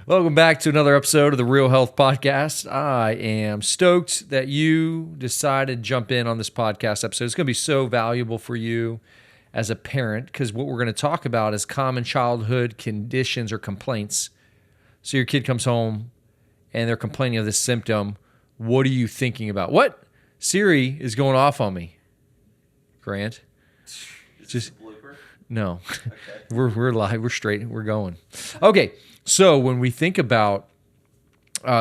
Welcome back to another episode of the Real Health Podcast. I am stoked that you decided to jump in on this podcast episode. It's going to be so valuable for you as a parent because what we're going to talk about is common childhood conditions or complaints. So your kid comes home and they're complaining of this symptom. What are you thinking about? What? Siri is going off on me. Grant. Just no. Okay. We're live. We're straight. We're going. Okay. So when we think about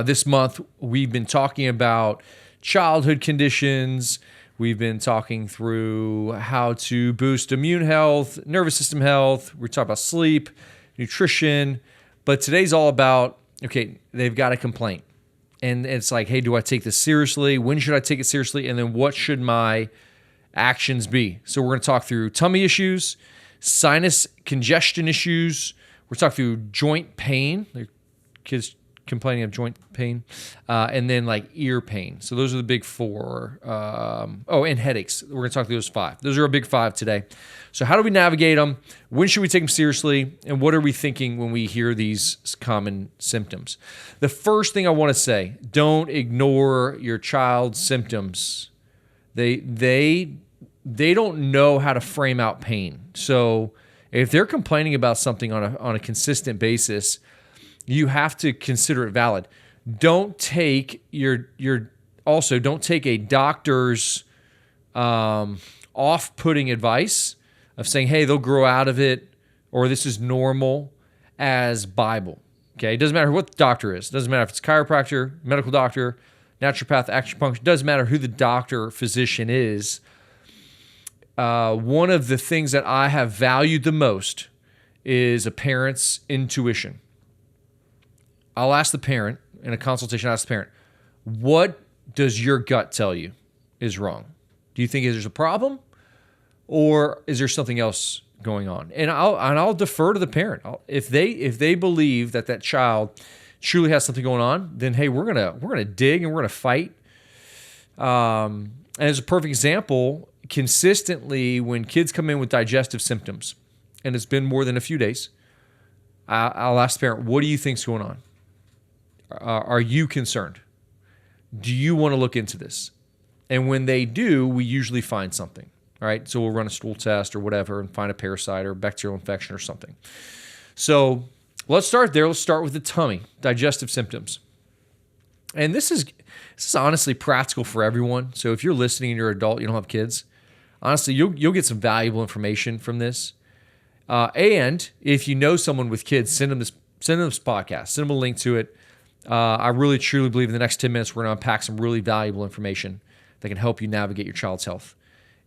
this month, we've been talking about childhood conditions. We've been talking through how to boost immune health, nervous system health. We're talking about sleep, nutrition. But today's all about, okay, they've got a complaint. And it's like, hey, do I take this seriously? When should I take it seriously? And then what should my actions be? So we're going to talk through tummy issues, sinus congestion issues. We're talking through joint pain, like kids complaining of joint pain, and then like ear pain. So those are the big four. And headaches. We're going to talk through those five. Those are our big five today. So how do we navigate them? When should we take them seriously? And what are we thinking when we hear these common symptoms? The first thing I want to say, don't ignore your child's symptoms. They don't know how to frame out pain. So if they're complaining about something on a consistent basis, you have to consider it valid. Don't take don't take a doctor's off-putting advice of saying, hey, they'll grow out of it, or this is normal, as Bible. Okay, it doesn't matter what the doctor is. It doesn't matter if it's a chiropractor, medical doctor, naturopath, acupuncture. It doesn't matter who the doctor or physician is. One of the things that I have valued the most is a parent's intuition. I'll ask the parent, in a consultation, I'll ask the parent, what does your gut tell you is wrong? Do you think there's a problem, or is there something else going on? And I'll defer to the parent. If they believe that child truly has something going on, then hey, we're gonna dig and we're gonna fight. And as a perfect example, consistently when kids come in with digestive symptoms, and it's been more than a few days, I'll ask the parent, what do you think's going on? Are you concerned? Do you want to look into this? And when they do, we usually find something, all right? So we'll run a stool test or whatever and find a parasite or bacterial infection or something. So let's start there. Let's start with the tummy, digestive symptoms. And this is honestly practical for everyone. So if you're listening and you're an adult, you don't have kids, honestly, you'll get some valuable information from this. And if you know someone with kids, send them this podcast. Send them a link to it. I really, truly believe in the next 10 minutes, we're going to unpack some really valuable information that can help you navigate your child's health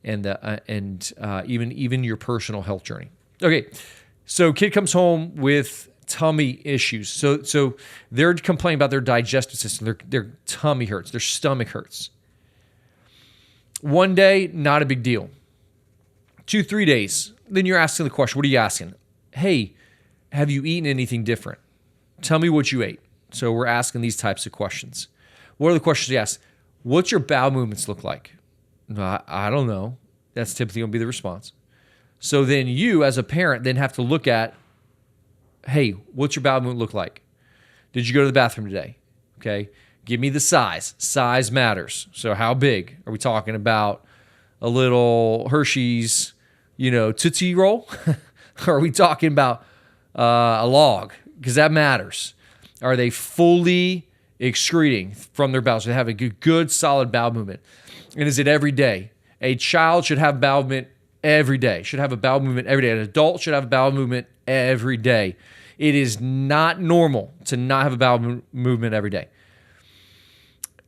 and even your personal health journey. Okay, so kid comes home with tummy issues. So they're complaining about their digestive system. Their tummy hurts. Their stomach hurts. One day, not a big deal. 2-3 days, then you're asking the question. What are you asking? Hey, have you eaten anything different? Tell me what you ate. So we're asking these types of questions. What are the questions you ask? What's your bowel movements look like? I don't know. That's typically going to be the response. So then you, as a parent, then have to look at, hey, what's your bowel movement look like? Did you go to the bathroom today? Okay. Give me the size. Size matters. So how big? Are we talking about a little Hershey's, Tootsie Roll? Or are we talking about a log? Because that matters. Are they fully excreting from their bowels? So they have a good, solid bowel movement. And is it every day? A child should have bowel movement every day. Should have a bowel movement every day. An adult should have a bowel movement every day. It is not normal to not have a bowel movement every day.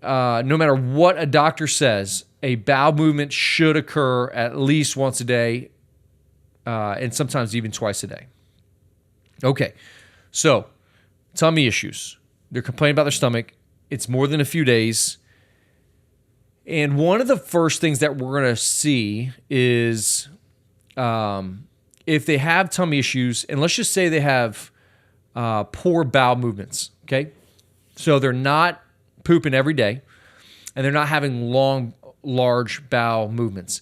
No matter what a doctor says, a bowel movement should occur at least once a day, and sometimes even twice a day. Okay, so tummy issues. They're complaining about their stomach. It's more than a few days. And one of the first things that we're going to see is if they have tummy issues, and let's just say they have poor bowel movements, okay? So they're not pooping every day, and they're not having long, large bowel movements.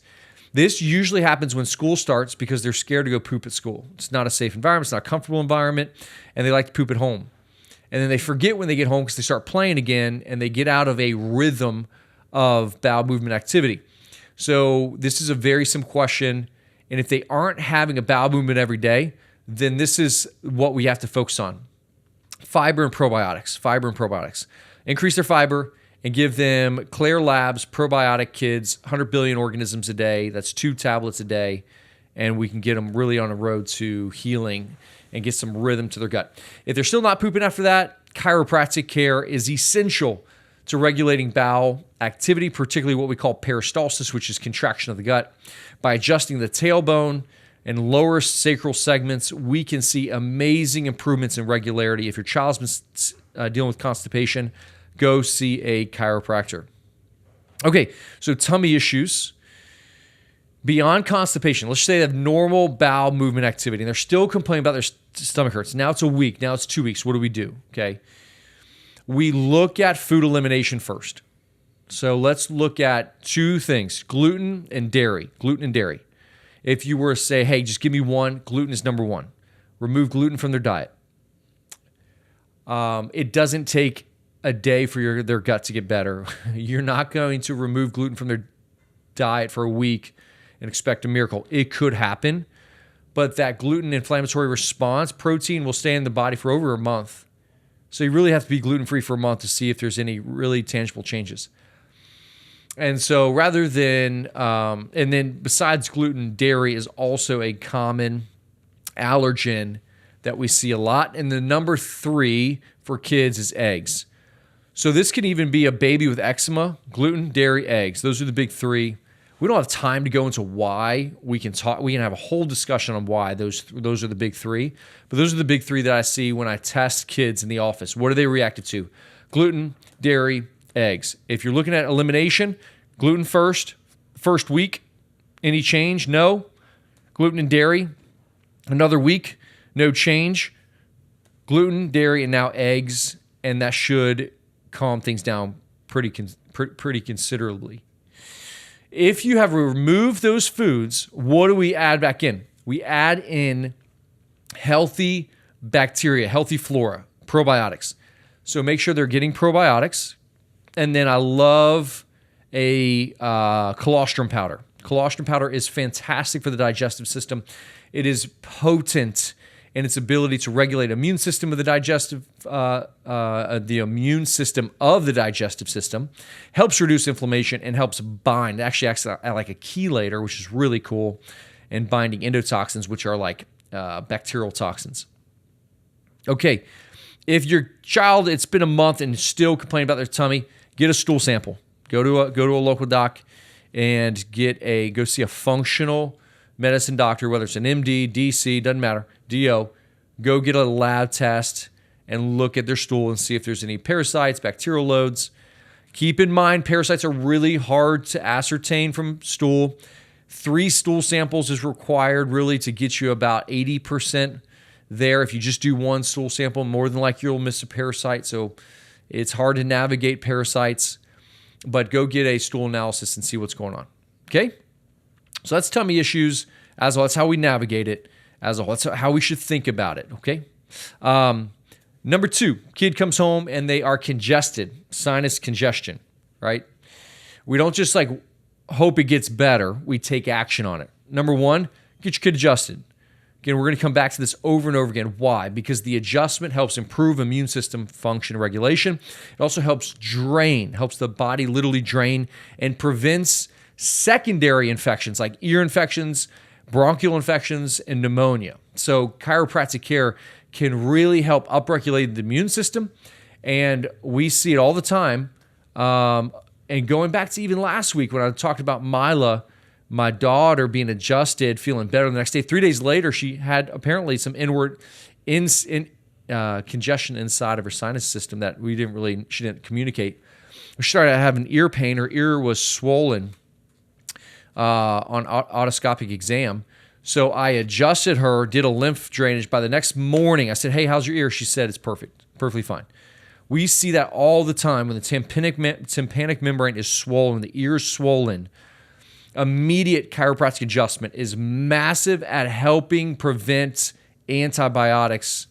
This usually happens when school starts because they're scared to go poop at school. It's not a safe environment. It's not a comfortable environment, and they like to poop at home. And then they forget when they get home because they start playing again, and they get out of a rhythm of bowel movement activity. So this is a very simple question, and if they aren't having a bowel movement every day, then this is what we have to focus on. Fiber and probiotics. Increase their fiber and give them Claire Labs Probiotic Kids, 100 billion organisms a day. That's 2 tablets a day, and we can get them really on a road to healing and get some rhythm to their gut. If they're still not pooping after that, chiropractic care is essential to regulating bowel activity, particularly what we call peristalsis, which is contraction of the gut. By adjusting the tailbone and lower sacral segments, we can see amazing improvements in regularity. If your child's been dealing with constipation, go see a chiropractor. Okay, so tummy issues. Beyond constipation, let's say they have normal bowel movement activity and they're still complaining about their stomach hurts. Now it's a week, now it's 2 weeks. What do we do? Okay. We look at food elimination first. So let's look at 2 things, gluten and dairy. If you were to say, hey, just give me one, gluten is number 1. Remove gluten from their diet. It doesn't take a day for their gut to get better. You're not going to remove gluten from their diet for a week and expect a miracle. It could happen, but that gluten inflammatory response, protein will stay in the body for over a month. So you really have to be gluten-free for a month to see if there's any really tangible changes. And so rather than, and then besides gluten, dairy is also a common allergen that we see a lot. And the number 3 for kids is eggs. So this can even be a baby with eczema, gluten, dairy, eggs. Those are the big 3. We don't have time to go into why. We can have a whole discussion on why those are the big 3. But those are the big 3 that I see when I test kids in the office. What are they reacted to? Gluten, dairy, eggs. If you're looking at elimination, gluten first week, any change? No. Gluten and dairy, another week, no change. Gluten, dairy, and now eggs, and that should calm things down pretty considerably. If you have removed those foods, what do we add back in? We add in healthy bacteria, healthy flora, probiotics. So make sure they're getting probiotics. And then I love a colostrum powder. Colostrum powder is fantastic for the digestive system. It is potent in its ability to regulate immune system of the immune system of the digestive system, helps reduce inflammation and helps bind. It actually acts like a chelator, which is really cool, and binding endotoxins, which are like bacterial toxins. Okay, if your child, it's been a month and still complaining about their tummy, get a stool sample. Go to a local doc and go see a functional medicine doctor, whether it's an MD, DC, doesn't matter, DO. Go get a lab test and look at their stool and see if there's any parasites, bacterial loads. Keep in mind, parasites are really hard to ascertain from stool. 3 stool samples is required really to get you about 80% there. If you just do 1 stool sample, more than likely you'll miss a parasite. So it's hard to navigate parasites, but go get a stool analysis and see what's going on. Okay? So that's tummy issues as well. That's how we navigate it as a whole. That's how we should think about it, okay? Number 2, kid comes home and they are congested, sinus congestion, right? We don't just hope it gets better. We take action on it. Number 1, get your kid adjusted. Again, we're going to come back to this over and over again. Why? Because the adjustment helps improve immune system function and regulation. It also helps the body literally drain, and prevents secondary infections like ear infections, bronchial infections, and pneumonia. So chiropractic care can really help upregulate the immune system, and we see it all the time. And going back to even last week when I talked about Mila, my daughter being adjusted, feeling better the next day. 3 days later, she had apparently some congestion inside of her sinus system that she didn't communicate. She started having ear pain. Her ear was swollen on otoscopic exam. So I adjusted her, did a lymph drainage. By the next morning, I said, hey, how's your ear? She said, it's perfectly fine. We see that all the time when the tympanic membrane is swollen, the ear is swollen. immediate chiropractic adjustment is massive at helping prevent antibiotics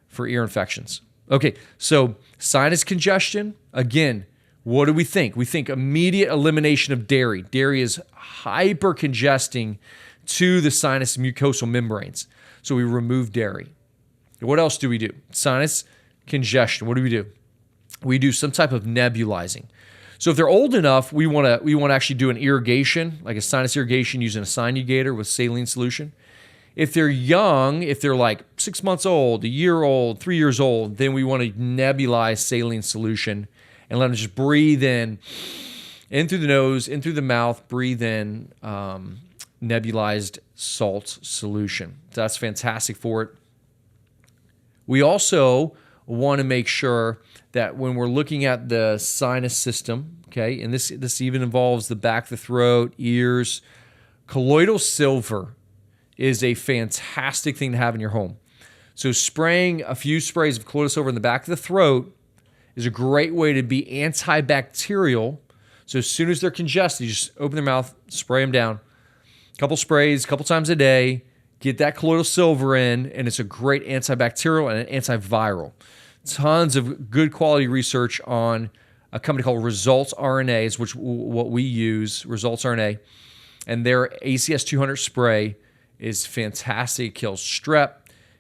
for ear infections. Okay, so sinus congestion, again, what do we think? We think immediate elimination of dairy. Dairy is hyper congesting to the sinus mucosal membranes. So we remove dairy. What else do we do? Sinus congestion. What do? We do some type of nebulizing. So if they're old enough, we want to actually do an irrigation, like a sinus irrigation using a sinugator with saline solution. If they're young, if they're like 6 months old, a year old, 3 years old, then we want to nebulize saline solution and let them just breathe in through the nose, in through the mouth, breathe in nebulized salt solution. So that's fantastic for it. We also want to make sure that when we're looking at the sinus system, okay, and this even involves the back of the throat, ears, colloidal silver is a fantastic thing to have in your home. So spraying a few sprays of colloidal silver in the back of the throat is a great way to be antibacterial. So as soon as they're congested, you just open their mouth, spray them down. A couple sprays, a couple times a day, get that colloidal silver in, and it's a great antibacterial and an antiviral. Tons of good quality research on a company called Results RNA, which what we use, Results RNA, and their ACS 200 spray is fantastic. It kills strep,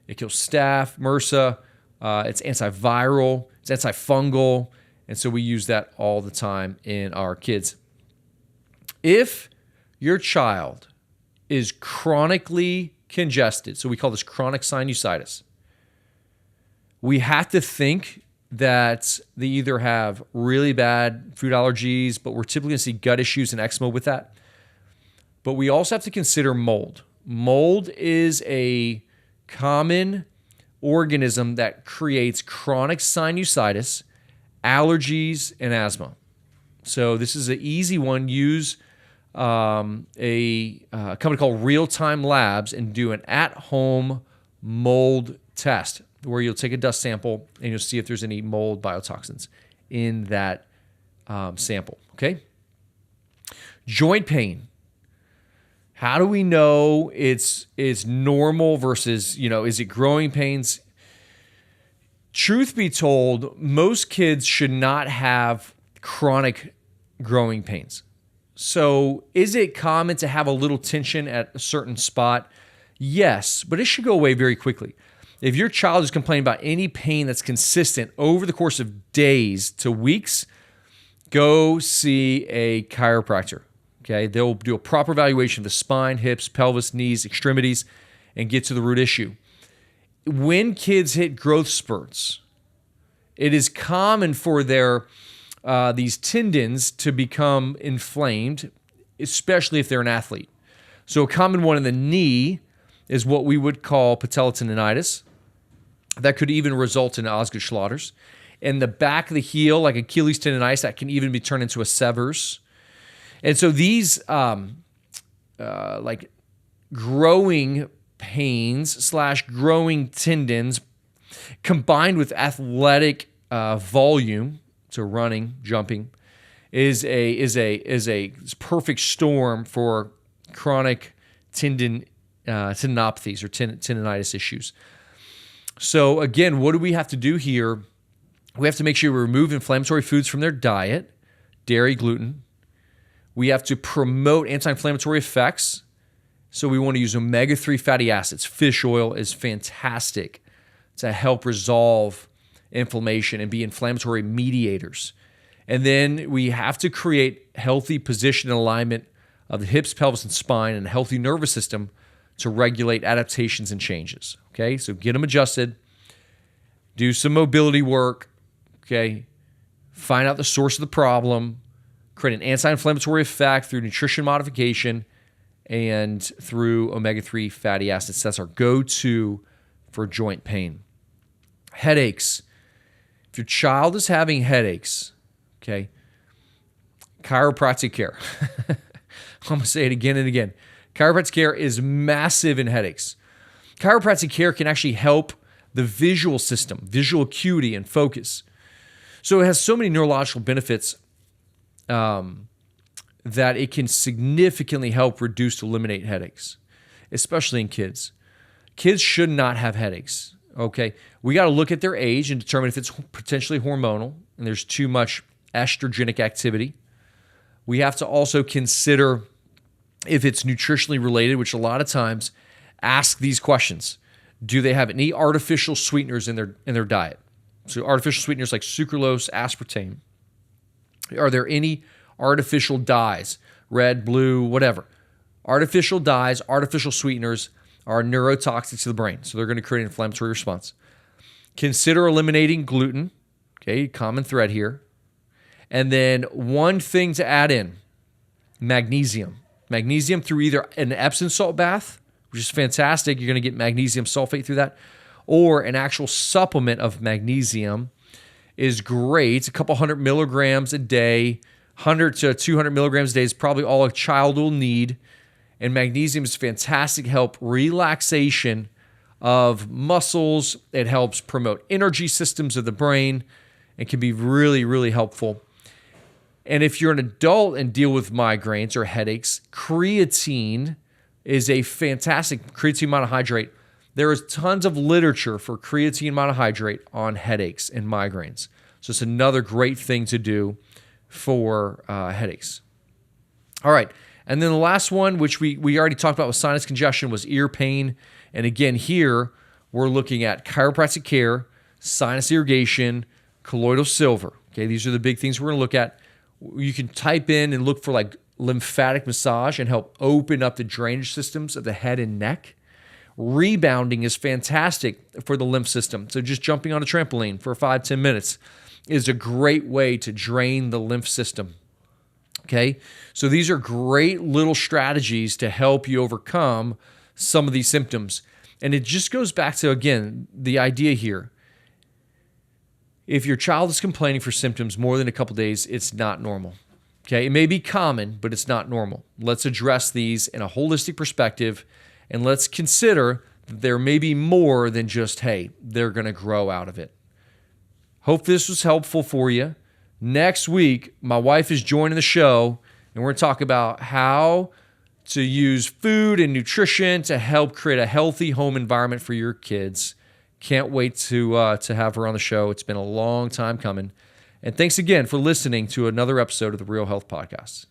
it kills staph, MRSA. It's antiviral, it's antifungal, and so we use that all the time in our kids. If your child is chronically congested, so we call this chronic sinusitis, we have to think that they either have really bad food allergies, but we're typically going to see gut issues and eczema with that. But we also have to consider mold. Mold is a common organism that creates chronic sinusitis, allergies, and asthma. So this is an easy one. Use a company called Real Time Labs and do an at-home mold test where you'll take a dust sample and you'll see if there's any mold biotoxins in that sample, okay? Joint pain. How do we know it's normal versus, is it growing pains? Truth be told, most kids should not have chronic growing pains. So is it common to have a little tension at a certain spot? Yes, but it should go away very quickly. If your child is complaining about any pain that's consistent over the course of days to weeks, go see a chiropractor. Okay, they'll do a proper evaluation of the spine, hips, pelvis, knees, extremities, and get to the root issue. When kids hit growth spurts, it is common for these tendons to become inflamed, especially if they're an athlete. So a common one in the knee is what we would call patellotendinitis. That could even result in Osgood-Schlatter's. In the back of the heel, like Achilles tendonitis, that can even be turned into a severs. And so these like growing pains / growing tendons combined with athletic volume, so running, jumping, is a perfect storm for chronic tendinopathies or tendonitis issues. So again, what do we have to do here? We have to make sure we remove inflammatory foods from their diet, dairy, gluten. We have to promote anti-inflammatory effects. So we want to use omega-3 fatty acids. Fish oil is fantastic to help resolve inflammation and be inflammatory mediators. And then we have to create healthy position and alignment of the hips, pelvis, and spine and a healthy nervous system to regulate adaptations and changes. Okay, so get them adjusted, do some mobility work, okay, find out the source of the problem, create an anti-inflammatory effect through nutrition modification and through omega-3 fatty acids. That's our go-to for joint pain. Headaches. If your child is having headaches, okay, chiropractic care. I'm going to say it again and again. Chiropractic care is massive in headaches. Chiropractic care can actually help the visual system, visual acuity and focus. So it has so many neurological benefits that it can significantly help reduce to eliminate headaches, especially in kids. Kids should not have headaches, okay? We got to look at their age and determine if it's potentially hormonal and there's too much estrogenic activity. We have to also consider if it's nutritionally related, which a lot of times ask these questions. Do they have any artificial sweeteners in their diet? So artificial sweeteners like sucralose, aspartame. Are there any artificial dyes, red, blue, whatever? Artificial dyes, artificial sweeteners are neurotoxic to the brain, so they're going to create an inflammatory response. Consider eliminating gluten, okay, common thread here. And then one thing to add in, magnesium. Magnesium through either an Epsom salt bath, which is fantastic. You're going to get magnesium sulfate through that, or an actual supplement of magnesium is great. It's a couple hundred milligrams a day, 100 to 200 milligrams a day is probably all a child will need. And magnesium is fantastic to help relaxation of muscles. It helps promote energy systems of the brain and can be really, really helpful. And if you're an adult and deal with migraines or headaches, creatine is a fantastic creatine monohydrate. There is tons of literature for creatine monohydrate on headaches and migraines. So it's another great thing to do for headaches. All right. And then the last one, which we already talked about with sinus congestion, was ear pain. And again, here we're looking at chiropractic care, sinus irrigation, colloidal silver. Okay, these are the big things we're going to look at. You can type in and look for like lymphatic massage and help open up the drainage systems of the head and neck. Rebounding is fantastic for the lymph system. So just jumping on a trampoline for 5-10 minutes is a great way to drain the lymph system. Okay, so these are great little strategies to help you overcome some of these symptoms. And it just goes back to, again, the idea here. If your child is complaining for symptoms more than a couple days, it's not normal. Okay, it may be common, but it's not normal. Let's address these in a holistic perspective, and let's consider that there may be more than just, hey, they're going to grow out of it. Hope this was helpful for you. Next week, my wife is joining the show, and we're going to talk about how to use food and nutrition to help create a healthy home environment for your kids. Can't wait to have her on the show. It's been a long time coming. And thanks again for listening to another episode of the Real Health Podcast.